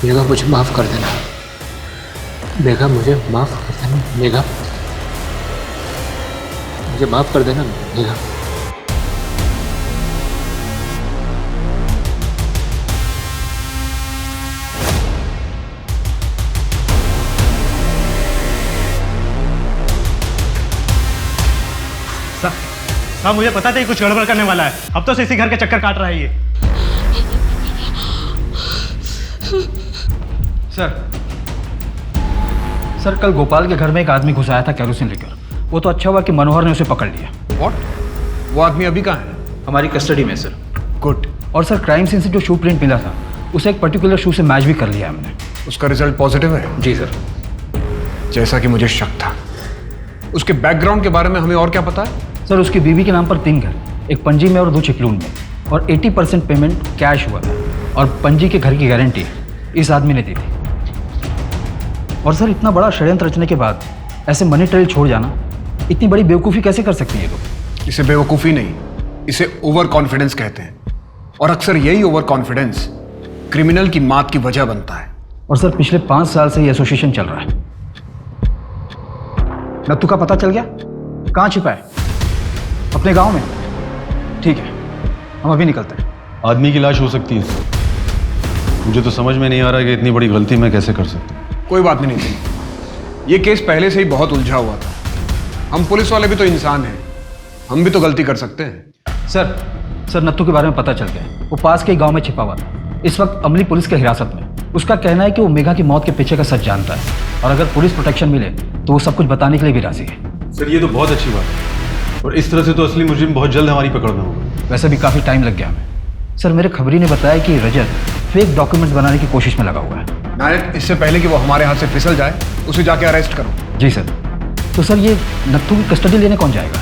मेघा मुझे माफ कर देना। मेघा मुझे माफ कर देना। मेघा मुझे माफ कर देना। मेघा साहब मुझे पता था कि कुछ गड़बड़ करने वाला है। अब तो इसी घर के चक्कर काट रहा है ये। सर कल गोपाल के घर में एक आदमी घुस आया था कैरोसिन लेकर। वो तो अच्छा हुआ कि मनोहर ने उसे पकड़ लिया। व्हाट? वो आदमी अभी कहाँ है? हमारी कस्टडी में सर। गुड। और सर क्राइम सीन से जो शू प्रिंट मिला था उसे एक पर्टिकुलर शू से मैच भी कर लिया हमने। उसका रिजल्ट पॉजिटिव है? जी सर। जैसा कि मुझे शक था। उसके बैकग्राउंड के बारे में हमें और क्या पता है? सर उसकी बीवी के नाम पर 3 घर, एक पणजी में और 2 चिपलून में, और 80% पेमेंट कैश हुआ था, और पणजी के घर की गारंटी इस आदमी ने दी थी। और सर इतना बड़ा षड्यंत्र रचने के बाद ऐसे मनी ट्रेल छोड़ जाना, इतनी बड़ी बेवकूफ़ी कैसे कर सकती है लोग? इसे बेवकूफ़ी नहीं, इसे ओवर कॉन्फिडेंस कहते हैं। और अक्सर यही ओवर कॉन्फिडेंस क्रिमिनल की मात की वजह बनता है। और सर पिछले 5 साल से ये एसोसिएशन चल रहा है। नत्थू का पता चल गया? कहाँ छिपा है? अपने गांव में? ठीक है, हम अभी निकलते हैं। आदमी की लाश हो सकती है। मुझे तो समझ में नहीं आ रहा कि इतनी बड़ी गलती मैं कैसे कर सकता हूँ। कोई बात नहीं थी, ये केस पहले से ही बहुत उलझा हुआ था। हम पुलिस वाले भी तो इंसान हैं, हम भी तो गलती कर सकते हैं। सर नत्थू के बारे में पता चल गया, वो पास के गांव में छिपा हुआ था, इस वक्त अमली पुलिस के हिरासत में। उसका कहना है कि वो मेघा की मौत के पीछे का सच जानता है, और अगर पुलिस प्रोटेक्शन मिले तो वो सब कुछ बताने के लिए भी राजी है। सर ये तो बहुत अच्छी बात है, और इस तरह से तो असली मुजरिम बहुत जल्द हमारी पकड़ में होगा। वैसे भी काफ़ी टाइम लग गया हमें। सर मेरे खबरी ने बताया कि रजत फेक डॉक्यूमेंट बनाने की कोशिश में लगा हुआ है। नायक, इससे पहले कि वो हमारे हाथ से फिसल जाए उसे जाके अरेस्ट करो। जी सर। तो सर ये नत्थू की कस्टडी लेने कौन जाएगा?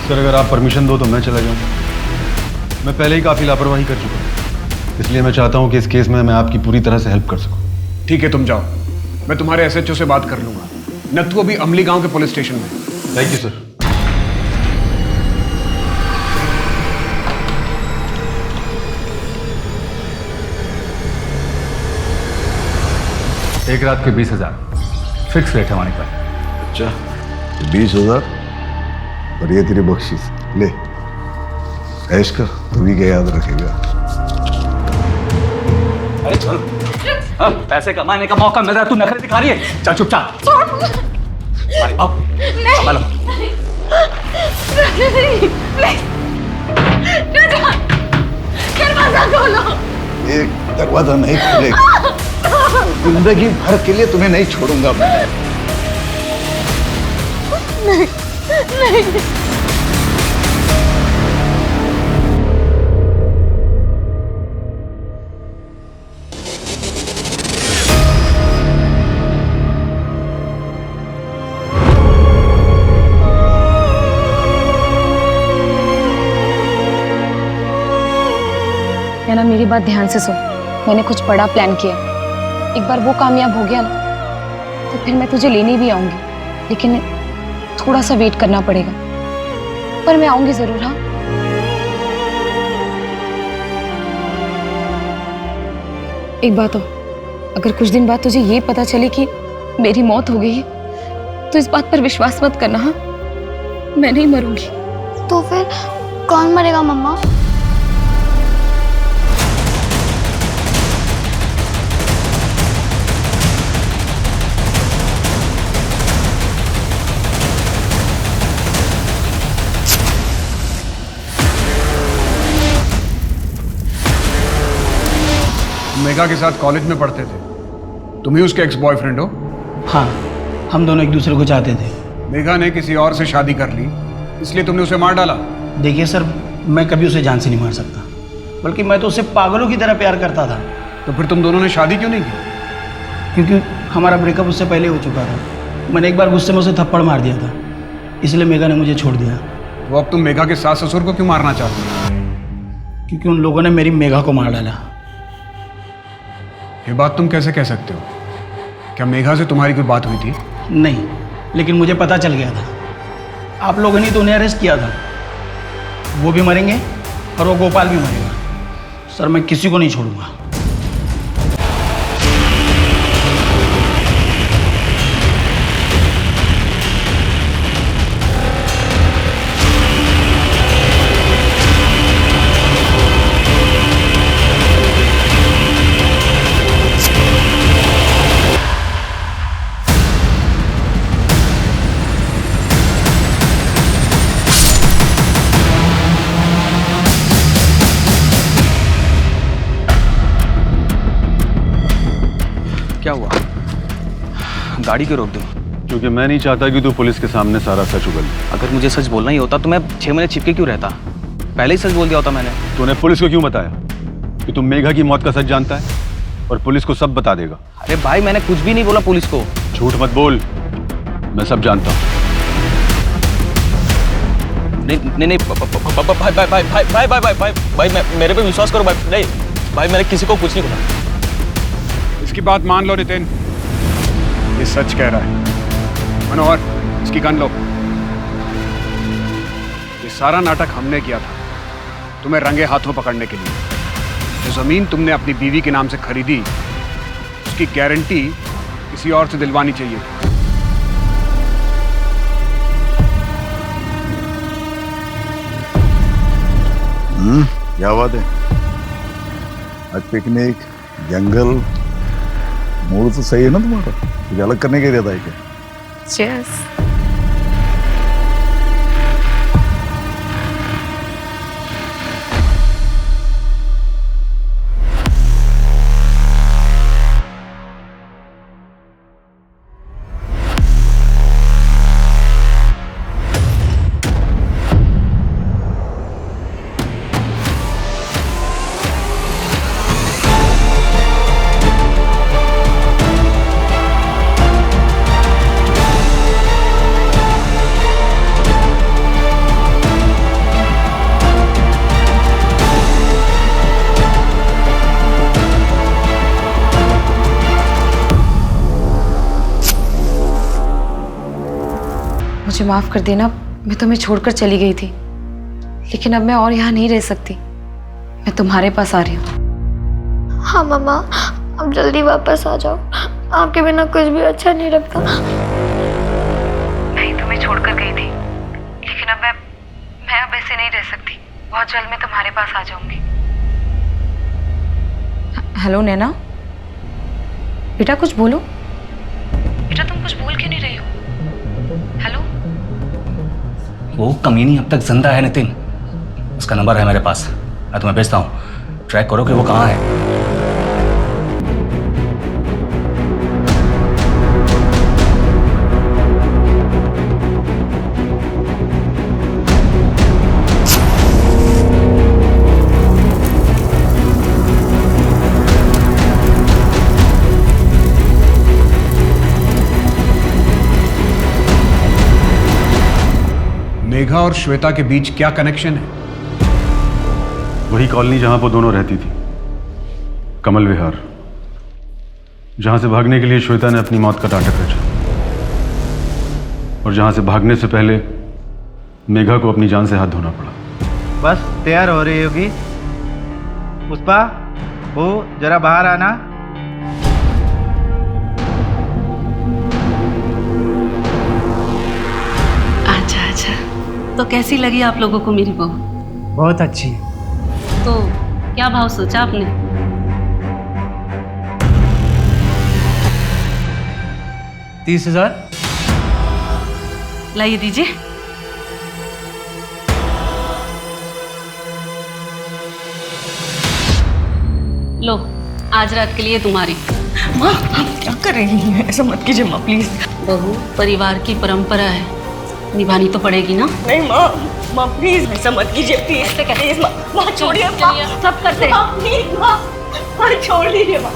सर अगर आप परमिशन दो तो मैं चला जाऊँ। मैं पहले ही काफ़ी लापरवाही कर चुका हूँ, इसलिए मैं चाहता हूँ कि इस केस में मैं आपकी पूरी तरह से हेल्प कर सकूँ। ठीक है, तुम जाओ, मैं तुम्हारे एसएचओ से बात कर लूंगा। नत्थू अभी अमली गांव के पुलिस स्टेशन में। Thank you sir. एक रात के 20,000 फिक्स रेट है हमारे पास। अच्छा 20,000 और ये तेरी बख्शीश ले, ऐश कर, तू भी क्या याद रखेगा। अरे चल, अब पैसे कमाने का मौका मिल रहा है, तू नखरे दिखा रही है। चल चुपचाप। दरवाजा खोलो। एक दरवाजा नहीं खुलेगा, जिंदगी भर के लिए तुम्हें नहीं छोड़ूंगा मैं। नहीं, नहीं। या ना मेरी बात ध्यान से सुन। मैंने कुछ बड़ा प्लान किया, एक बार वो कामयाब हो गया ना तो फिर मैं तुझे लेने भी आऊंगी, लेकिन थोड़ा सा वेट करना पड़ेगा, पर मैं आऊंगी जरूर। हाँ, एक बात हो, अगर कुछ दिन बाद तुझे ये पता चले कि मेरी मौत हो गई है तो इस बात पर विश्वास मत करना। हाँ, मैं नहीं मरूंगी। तो फिर कौन मरेगा मम्मा? मेघा के साथ कॉलेज में पढ़ते थे, तुम ही उसके एक्स बॉयफ्रेंड हो? हाँ, हम दोनों एक दूसरे को चाहते थे। मेघा ने किसी और से शादी कर ली, इसलिए तुमने उसे मार डाला? देखिए सर, मैं कभी उसे जान से नहीं मार सकता, बल्कि मैं तो उसे पागलों की तरह प्यार करता था। तो फिर तुम दोनों ने शादी क्यों नहीं की? क्योंकि हमारा ब्रेकअप उससे पहले हो चुका था। मैंने एक बार गुस्से में उसे थप्पड़ मार दिया था, इसलिए मेघा ने मुझे छोड़ दिया। तो अब तुम मेघा के सास ससुर को क्यों मारना चाहते हो? क्योंकि उन लोगों ने मेरी मेघा को मार डाला। ये बात तुम कैसे कह सकते हो? क्या मेघा से तुम्हारी कोई बात हुई थी? नहीं, लेकिन मुझे पता चल गया था। आप लोगों ने तो उन्हें अरेस्ट किया था। वो भी मरेंगे और वो गोपाल भी मरेगा। सर मैं किसी को नहीं छोड़ूंगा। क्या हुआ? गाड़ी क्यों रोक दी? क्योंकि मैं नहीं चाहता कि तू पुलिस के सामने सारा सच उगल। अगर मुझे सच बोलना ही होता तो मैं 6 महीने छिपके क्यों रहता? पहले ही सच बोल दिया होता मैंने। तूने पुलिस को क्यों बताया कि तुम मेघा की मौत का सच जानता है और पुलिस को सब बता देगा? अरे भाई मैंने कुछ भी नहीं बोला पुलिस को। झूठ मत बोल, मैं सब जानता हूँ। नहीं भाई मेरे पे विश्वास करो भाई। नहीं भाई मैंने किसी को कुछ नहीं बोला। इसकी बात मान लो नितिन, ये सच कह रहा है। मनोहर, इसकी गन लो। ये सारा नाटक हमने किया था तुम्हें रंगे हाथों पकड़ने के लिए। जो जमीन तुमने अपनी बीवी के नाम से खरीदी, उसकी गारंटी किसी और से दिलवानी चाहिए। क्या बात है? आज पिकनिक, जंगल, मूड तो सही है ना तुम्हारा? कुछ अलग करने का इरादा है क्या? Cheers. मुझे माफ कर देना, मैं तुम्हें छोड़कर चली गई थी, लेकिन अब मैं और यहाँ नहीं रह सकती। मैं तुम्हारे पास आ रही हूँ। हाँ मम्मा, अब जल्दी वापस आ जाओ। आपके बिना कुछ भी अच्छा नहीं लगता। मैं तुम्हें छोड़कर गई थी, लेकिन अब मैं अब ऐसे नहीं रह सकती। बहुत जल्द मैं तुम्हारे पास आ जाऊंगी। हेलो नैना, बेटा कुछ बोलो। बेटा तुम कुछ बोल क्यों नहीं रही हो? हेलो। वो कमीनी अब तक जिंदा है नितिन। उसका नंबर है मेरे पास, मैं तुम्हें भेजता हूँ। ट्रैक करो कि वो कहाँ है। मेघा और श्वेता के बीच क्या कनेक्शन है? वही कॉलोनी जहां वो दोनों रहती थी, कमल विहार, जहां से भागने के लिए श्वेता ने अपनी मौत का नाटक रचा और जहां से भागने से पहले मेघा को अपनी जान से हाथ धोना पड़ा। बस तैयार हो रही होगी। पुष्पा, वो जरा बाहर आना। अच्छा अच्छा, तो कैसी लगी आप लोगों को मेरी बहू? बहुत अच्छी। तो क्या भाव सोचा आपने? $30,000। लाइए दीजिए। लो, आज रात के लिए तुम्हारी। माँ आप क्या कर रही हैं? ऐसा मत कीजिए माँ प्लीज। बहू, परिवार की परंपरा है, निभानी तो पड़ेगी ना। नहीं माँ, माँ प्लीज ऐसा मत कीजिए प्लीज। प्लीज माँ, माँ छोड़िए माँ। सब करते हैं। माँ प्लीज माँ, माँ छोड़ दीजिए माँ।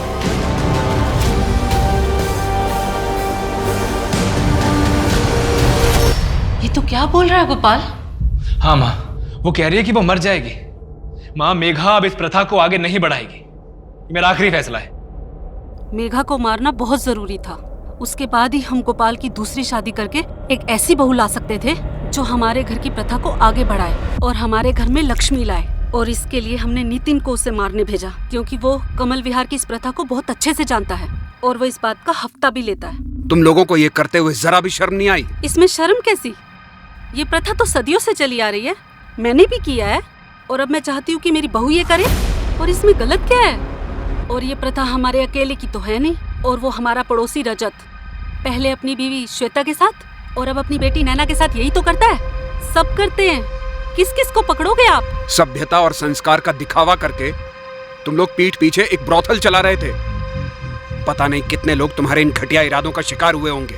ये तो क्या बोल रहा है गोपाल? हाँ माँ, वो कह रही है कि वो मर जाएगी। माँ, मेघा अब इस प्रथा को आगे नहीं बढ़ाएगी। ये मेरा आखिरी फैसला है। मेघा को मारना बहुत जरूरी था। उसके बाद ही हम गोपाल की दूसरी शादी करके एक ऐसी बहू ला सकते थे जो हमारे घर की प्रथा को आगे बढ़ाए और हमारे घर में लक्ष्मी लाए। और इसके लिए हमने नितिन को उसे मारने भेजा, क्योंकि वो कमल विहार की इस प्रथा को बहुत अच्छे से जानता है और वो इस बात का हफ्ता भी लेता है। तुम लोगों को ये करते हुए जरा भी शर्म नहीं आई? इसमें शर्म कैसी? ये प्रथा तो सदियों से चली आ रही है, मैंने भी किया है और अब मैं चाहती हूँ कि मेरी बहू ये करे, और इसमें गलत क्या है? और ये प्रथा हमारे अकेले की तो है नहीं। और वो हमारा पड़ोसी रजत पहले अपनी बीवी श्वेता के साथ और अब अपनी बेटी नैना के साथ यही तो करता है। सब करते हैं, किस किस को पकड़ोगे आप? सभ्यता और संस्कार का दिखावा करके तुम लोग पीठ पीछे एक ब्रोथल चला रहे थे। पता नहीं कितने लोग तुम्हारे इन घटिया इरादों का शिकार हुए होंगे।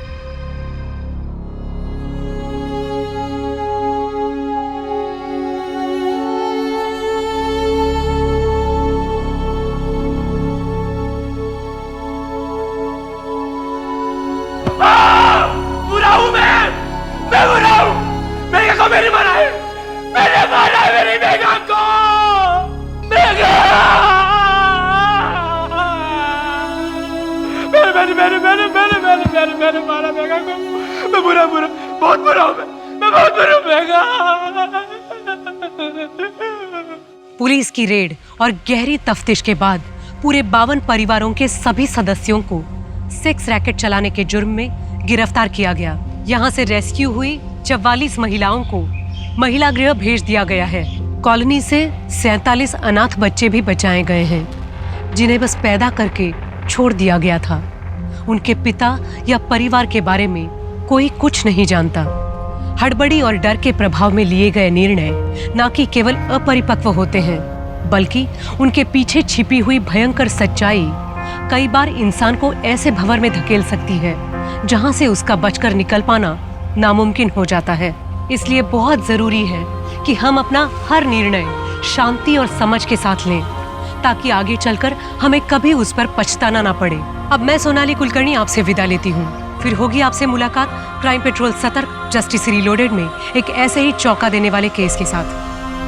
मैंने मारा मेघा को। मैं बुरा बहुत बुरा हूँ। मैं बहुत बुरा हूँ मेघा। पुलिस की रेड और गहरी तफ्तीश के बाद पूरे 52 परिवारों के सभी सदस्यों को सेक्स रैकेट चलाने के जुर्म में गिरफ्तार किया गया। यहाँ से रेस्क्यू हुई 44 महिलाओं को महिला गृह भेज दिया गया है। कॉलोनी से 47 अनाथ बच्चे भी बचाए गए हैं, जिन्हें बस पैदा करके छोड़ दिया गया था। उनके पिता या परिवार के बारे में कोई कुछ नहीं जानता। हड़बड़ी और डर के प्रभाव में लिए गए निर्णय न कि केवल अपरिपक्व होते हैं, बल्कि उनके पीछे छिपी हुई भयंकर सच्चाई कई बार इंसान को ऐसे भंवर में धकेल सकती है जहां से उसका बचकर निकल पाना नामुमकिन हो जाता है। इसलिए बहुत जरूरी है कि हम अपना हर निर्णय शांति और समझ के साथ लें, ताकि आगे चलकर हमें कभी उस पर पछताना ना पड़े। अब मैं सोनाली कुलकर्णी आपसे विदा लेती हूँ। फिर होगी आपसे मुलाकात क्राइम पेट्रोल सतर्क जस्टिस रीलोडेड में एक ऐसे ही चौंका देने वाले केस के साथ।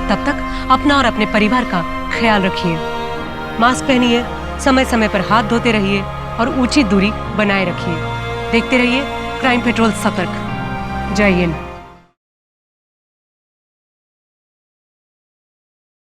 तब तक अपना और अपने परिवार का ख्याल रखिए, मास्क पहनिए, समय समय पर हाथ धोते रहिए और उचित दूरी बनाए रखिए। देखते रहिए क्राइम पेट्रोल सतर्क। जय हिंद।